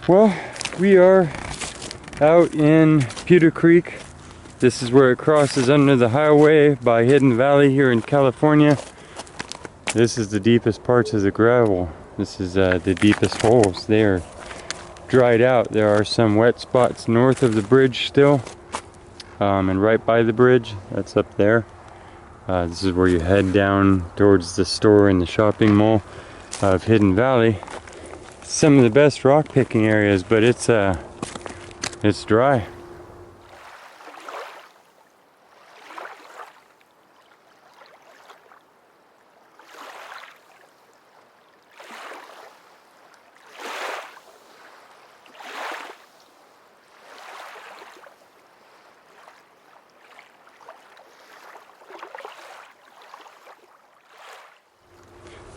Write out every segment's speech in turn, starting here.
Well, we are out in Pewter Creek. This is where it crosses under the highway by Hidden Valley here in California. This is the deepest parts of the gravel. This is the deepest holes. They are dried out. There are some wet spots north of the bridge still, and right by the bridge, that's up there. This is where you head down towards the store and the shopping mall of Hidden Valley. Some of the best rock picking areas, but it's dry.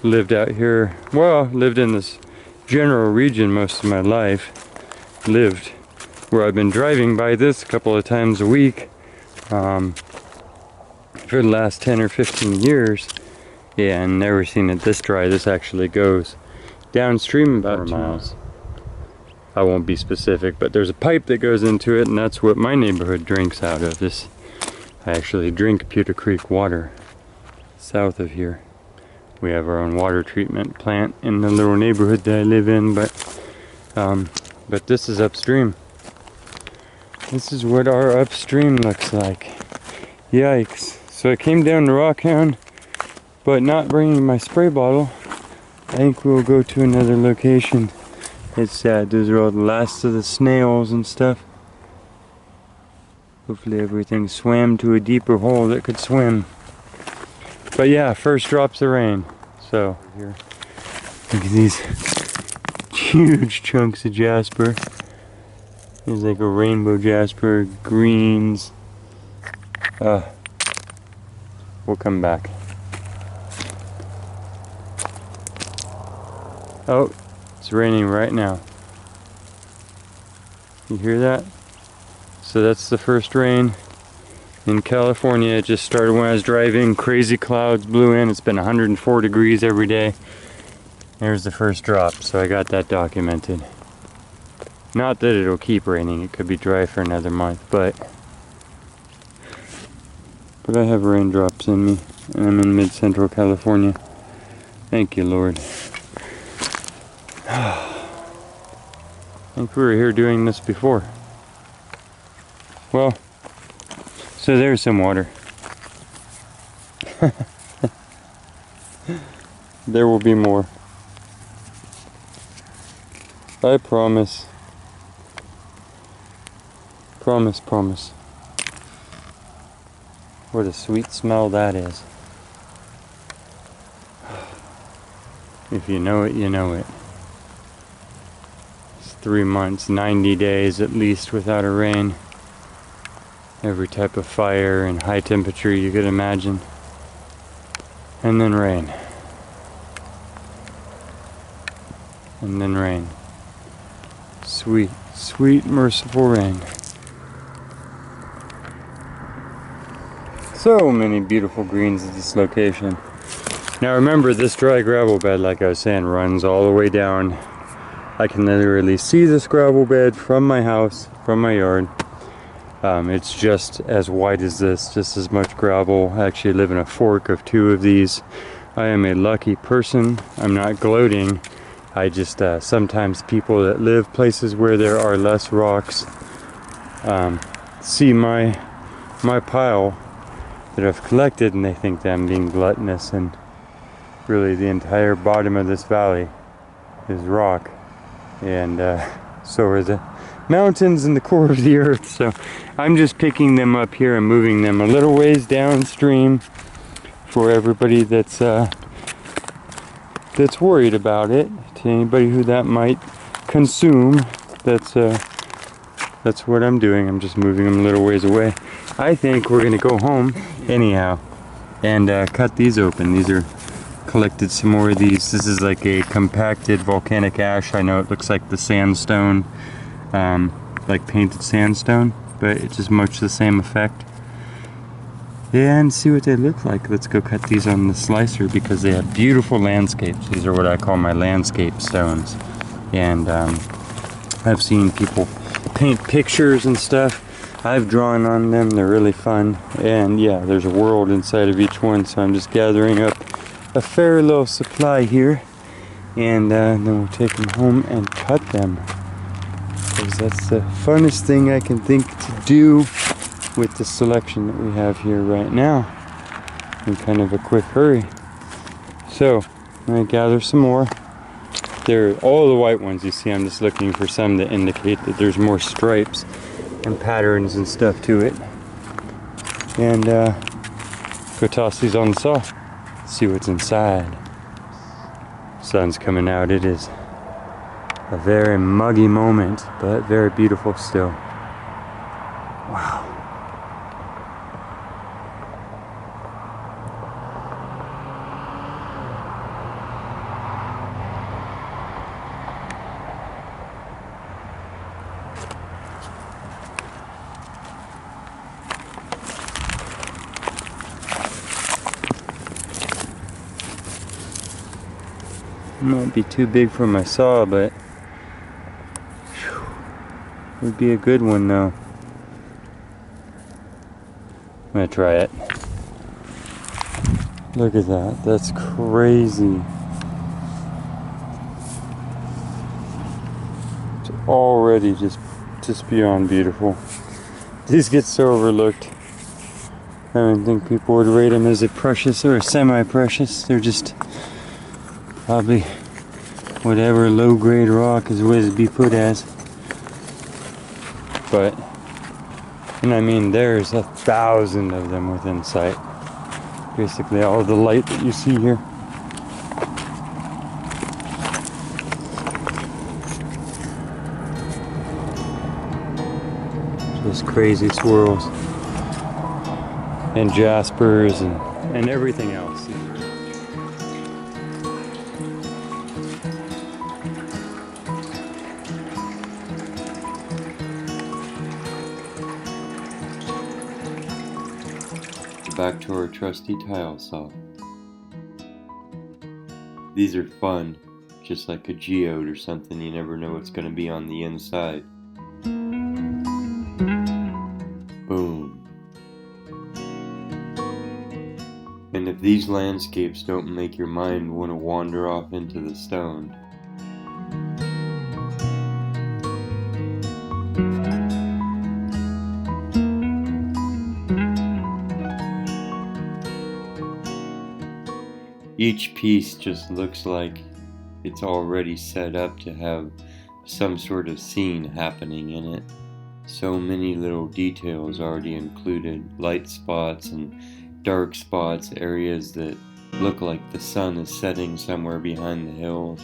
Lived out here, well, lived in this general region most of my life. Lived where I've been driving by this a couple of times a week for the last 10 or 15 years, and never seen it this dry. This actually goes downstream about 2 miles. I won't be specific, but there's a pipe that goes into it, and that's what my neighborhood drinks out of. This, I actually drink Pewter Creek water south of here. We have our own water treatment plant in the little neighborhood that I live in, but this is upstream. This is what our upstream looks like. Yikes. So I came down to Rockhound, but not bringing my spray bottle. I think we'll go to another location. It's sad. Those are all the last of the snails and stuff. Hopefully everything swam to a deeper hole that could swim. But yeah, first drops of rain. So here, look at these huge chunks of jasper. There's like a rainbow jasper, greens. We'll come back. Oh, it's raining right now. You hear that? So that's the first rain in California. It just started when I was driving. Crazy clouds blew in. It's been 104 degrees every day. There's the first drop, so I got that documented. Not that it'll keep raining. It could be dry for another month, but I have raindrops in me, and I'm in mid-central California. Thank you, Lord. I think we were here doing this before. Well, so there's some water. There will be more. I promise. Promise, promise. What a sweet smell that is. If you know it, you know it. It's 3 months, 90 days at least without a rain. Every type of fire and high temperature you could imagine. And then rain. And then rain. Sweet, sweet, merciful rain. So many beautiful greens at this location. Now remember, this dry gravel bed, like I was saying, runs all the way down. I can literally see this gravel bed from my house, from my yard. It's just as wide as this, just as much gravel. I actually live in a fork of 2 of these. I am a lucky person. I'm not gloating. I just, sometimes people that live places where there are less rocks see my pile that I've collected, and they think that I'm being gluttonous, and really the entire bottom of this valley is rock, and so are the mountains in the core of the earth. So I'm just picking them up here and moving them a little ways downstream for everybody that's worried about it. To anybody who that might consume, that's what I'm doing. I'm just moving them a little ways away. I think we're gonna go home anyhow and cut these open. These are collected some more of these. This is like a compacted volcanic ash. I know it looks like the sandstone, like painted sandstone, but it's just much the same effect. And see what they look like. Let's go cut these on the slicer because they have beautiful landscapes. These are what I call my landscape stones. And I've seen people paint pictures and stuff. I've drawn on them, they're really fun. And yeah, there's a world inside of each one, so I'm just gathering up a fair little supply here. And then we'll take them home and cut them. Because that's the funnest thing I can think to do with the selection that we have here right now. In kind of a quick hurry. So, I'm going to gather some more. They're all the white ones you see. I'm just looking for some that indicate that there's more stripes and patterns and stuff to it. And go toss these on the saw. See what's inside. Sun's coming out. It is a very muggy moment, but very beautiful still. Wow. Might be too big for my saw, but would be a good one though. I'm gonna try it. Look at that, that's crazy. It's already just beyond beautiful. These get so overlooked. I don't think people would rate them as a precious or a semi-precious. They're just probably whatever low-grade rock is what it'd be put as. But, and I mean, there's 1,000 of them within sight. Basically all the light that you see here. Just crazy swirls. And jaspers and everything else. Back to our trusty tile saw. These are fun, just like a geode or something. You never know what's going to be on the inside. Boom. And if these landscapes don't make your mind want to wander off into the stone, each piece just looks like it's already set up to have some sort of scene happening in it. So many little details already included, light spots and dark spots, areas that look like the sun is setting somewhere behind the hills.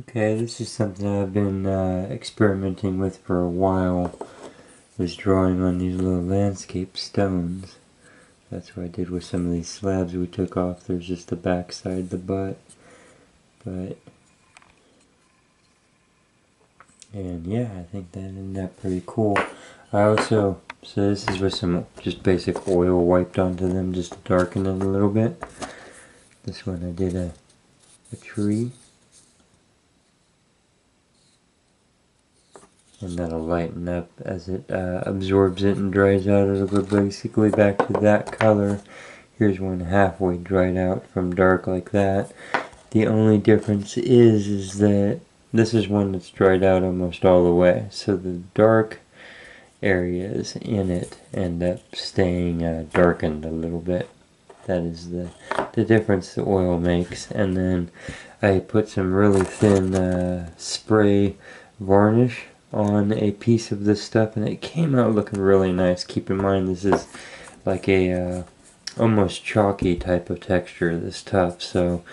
Okay, this is something I've been experimenting with for a while. Was drawing on these little landscape stones. That's what I did with some of these slabs we took off. There's just the backside, the butt. And yeah, I think that ended up pretty cool. I also, so this is with some just basic oil wiped onto them just to darken it a little bit. This one I did a tree. And that'll lighten up as it absorbs it and dries out. It'll go basically back to that color Here's one halfway dried out from dark like that. The only difference is that this is one that's dried out almost all the way. So the dark areas in it end up staying darkened a little bit. That is the difference the oil makes. And then I put some really thin spray varnish on a piece of this stuff, and it came out looking really nice. Keep in mind this is like a almost chalky type of texture, this Tuff, so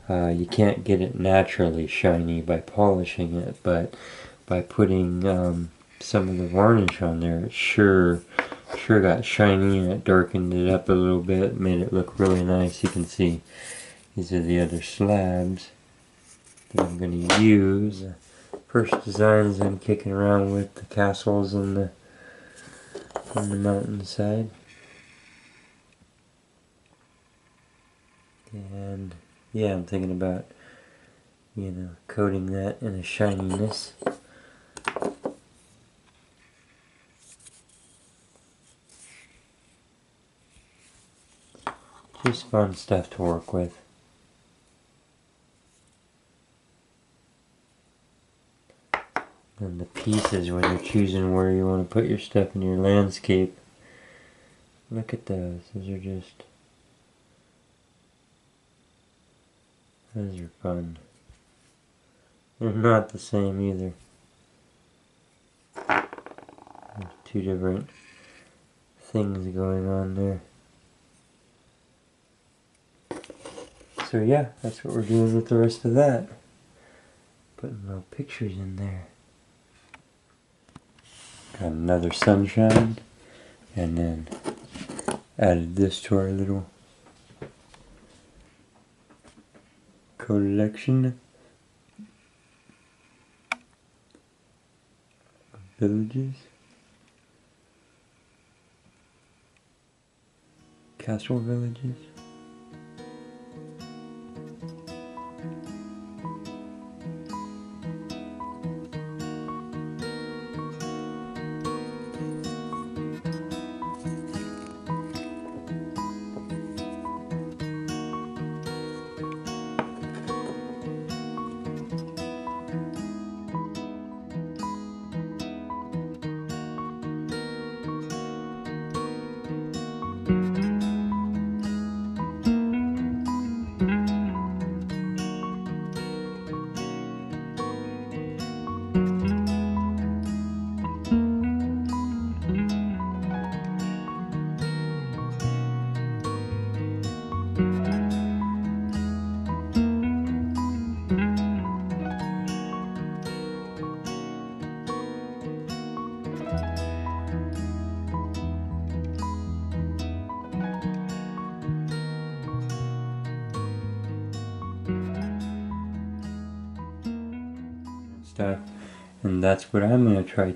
you can't get it naturally shiny by polishing it, but by putting some of the varnish on there, it sure got shiny, and it darkened it up a little bit, made it look really nice. You can see these are the other slabs that I'm going to use. First designs I'm kicking around with, the castles on the mountainside. And yeah, I'm thinking about, you know, coating that in a shininess. Just fun stuff to work with. And the pieces, when you're choosing where you want to put your stuff in your landscape, look at those. Those are fun. They're not the same either. There's two different things going on there. So yeah, that's what we're doing with the rest of that. Putting little pictures in there. Got another sunshine, and then added this to our little collection of villages. Castle villages. Stuff, and that's what I'm gonna try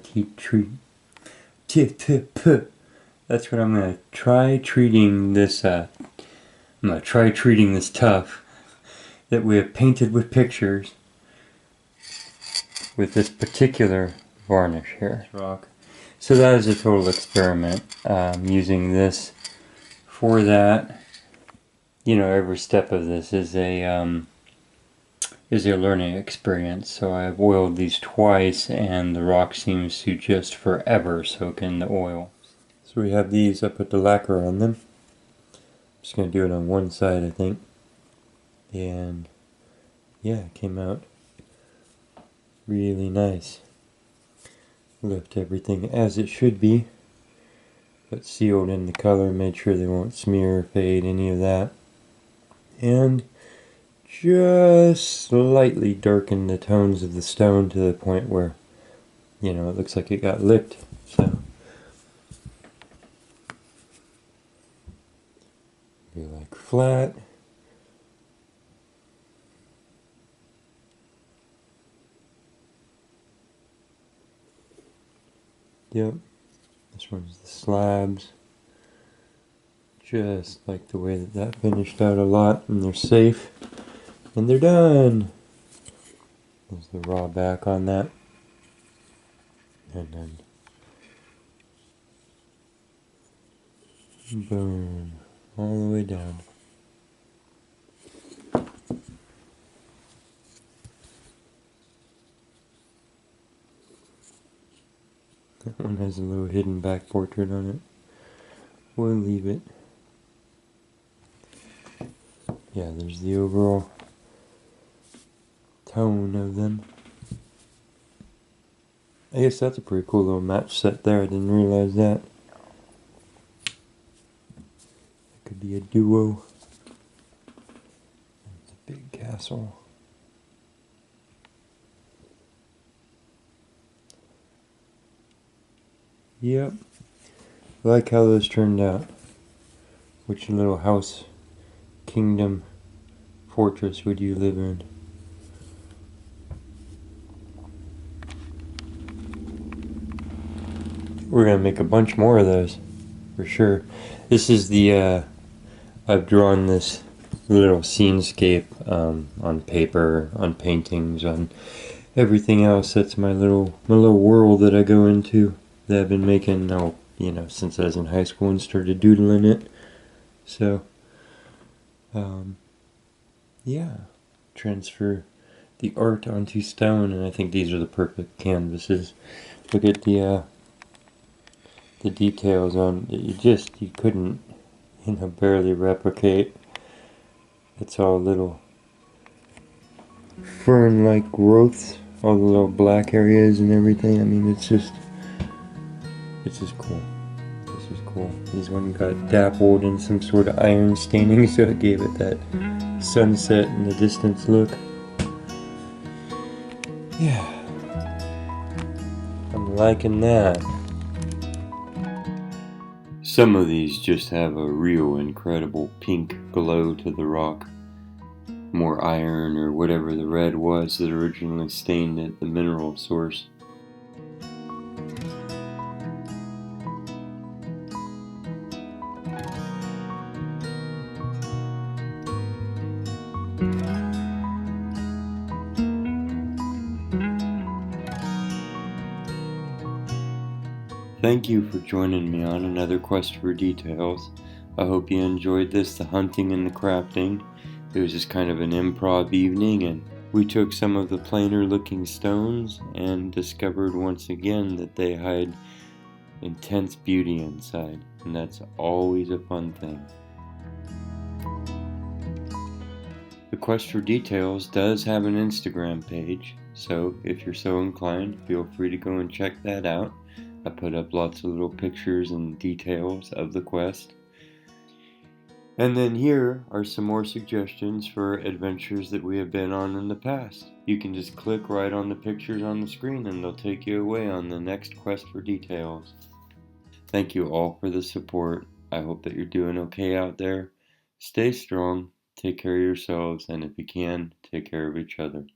that's what I'm gonna try treating this. I'm gonna try treating this Tuff that we have painted with pictures with this particular varnish here. Rock. So that is a total experiment. Using this for that. You know, every step of this is a learning experience. So I've oiled these twice, and the rock seems to just forever soak in the oil. So we have these. I put the lacquer on them. I'm just going to do it on one side, I think. And yeah, it came out really nice. Left everything as it should be, but sealed in the color, made sure they won't smear or fade, any of that. And just slightly darkened the tones of the stone to the point where, you know, it looks like it got licked. So be like flat. Yep, this one's the slabs. Just like the way that finished out a lot, and they're safe. And they're done. There's the raw back on that. And then boom. all the way down. That one has a little hidden back portrait on it. We'll leave it. Yeah, there's the overall tone of them. I guess that's a pretty cool little match set there. I didn't realize that. It could be a duo. It's a big castle. Yep. I like how those turned out. Which little house, kingdom, fortress would you live in? We're gonna make a bunch more of those, for sure. This is the, I've drawn this little scenescape on paper, on paintings, on everything else. That's my little world that I go into, that I've been making now, since I was in high school and started doodling it. So, yeah, transfer the art onto stone, and I think these are the perfect canvases. Look at the details on it. You couldn't, barely replicate. It's all little fern-like growths, all the little black areas and everything. I mean, it's just cool. This is cool. This one got dappled in some sort of iron staining, so it gave it that sunset in the distance look. Yeah, I'm liking that. Some of these just have a real incredible pink glow to the rock. More iron or whatever the red was that originally stained it, the mineral source. Thank you for joining me on another quest for details. I hope you enjoyed this, the hunting and the crafting. It was just kind of an improv evening, and we took some of the plainer looking stones and discovered once again that they hide intense beauty inside, and that's always a fun thing. The Quest for Details does have an Instagram page, so if you're so inclined, feel free to go and check that out. I put up lots of little pictures and details of the quest. And then here are some more suggestions for adventures that we have been on in the past. You can just click right on the pictures on the screen and they'll take you away on the next Quest for Details. Thank you all for the support. I hope that you're doing okay out there. Stay strong, take care of yourselves, and if you can, take care of each other.